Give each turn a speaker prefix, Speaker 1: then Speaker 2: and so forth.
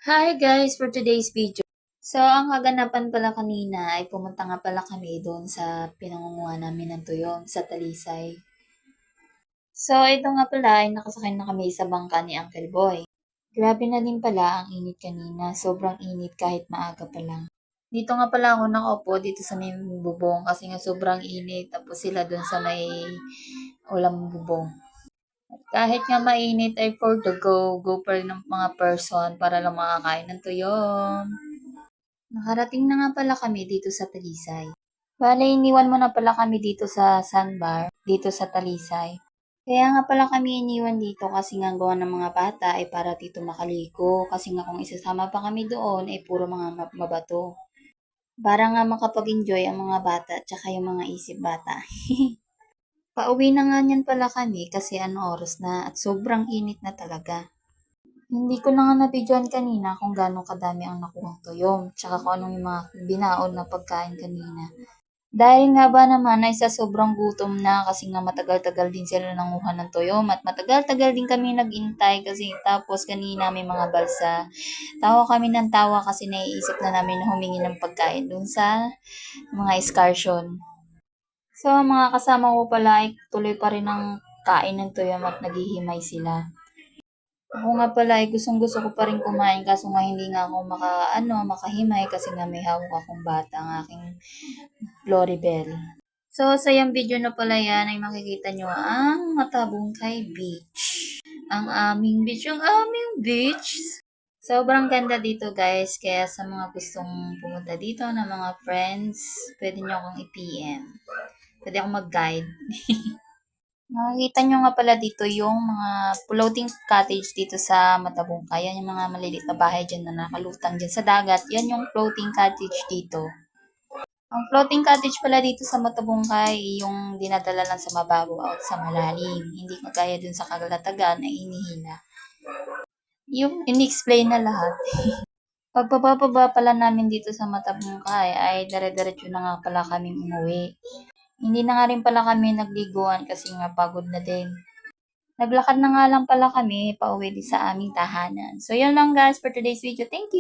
Speaker 1: Hi guys, for today's video. So, ang kaganapan pala kanina ay pumunta nga pala kami doon sa pinangunguha namin ng tuyo sa Talisay. So, ito nga pala ay nakasakay na kami sa bangka ni Uncle Boy. Grabe na din pala ang init kanina, sobrang init kahit maaga pa lang. Dito nga pala ako nakaupo dito sa may bubong kasi nga sobrang init tapos sila doon sa may ulam bubong. Kahit nga mainit ay for the go pa rin ng mga person para lang makakain ng tuyo. Nakarating na nga pala kami dito sa Talisay. Bale, iniwan mo na pala kami dito sa sandbar, dito sa Talisay. Kaya nga pala kami iniwan dito kasi nga gawa ng mga bata ay para dito makaliko. Kasi nga kung isasama pa kami doon ay puro mga mabato. Para nga makapag-enjoy ang mga bata at saka yung mga isip bata. Pauwi na nga niyan pala kami kasi ano oras na at sobrang init na talaga. Hindi ko na nga nabidyohan kanina kung gaano kadami ang nakuhang tuyong, tsaka kung anong yung mga binaon na pagkain kanina. Dahil nga ba naman ay sa sobrang gutom na kasi nga matagal-tagal din sila nanguha ng tuyom at matagal-tagal din kami nagintay kasi tapos kanina may mga balsa. Tawa kami ng tawa kasi naiisip na namin na humingi ng pagkain dun sa mga excursion. So, mga kasama ko pala ay tuloy pa rin ang kain ng tuyom at naghihimay sila. Ako nga pala ay gustong-gusto ko pa rin kumain kaso nga hindi nga ako makahimay kasi nga may hawak akong bata, ang aking Floribel. So, sa yung video na pala yan ay makikita nyo ang Matabungkay Beach. Ang aming beach, yung aming beach. Sobrang ganda dito guys, kaya sa mga gustong pumunta dito na mga friends, pwede nyo akong i-PM. Pwede akong mag-guide. Makikita nyo nga pala dito yung mga floating cottage dito sa Matabungkay. Yan yung mga maliliit na bahay dyan na nakalutang dyan sa dagat. Yan yung floating cottage dito. Ang floating cottage pala dito sa Matabungkay, yung dinadala lang sa mababaw at sa malalim. Hindi kagaya dun sa Kagalatagan na inihila. Yung in-explain na lahat. Pagbababa pala namin dito sa Matabungkay ay dire-diretso na nga pala kaming umuwi. Hindi na nga rin pala kami nagliguan kasi nga pagod na din. Naglakad na nga lang pala kami pauwi din sa aming tahanan. So, yun lang guys for today's video. Thank you!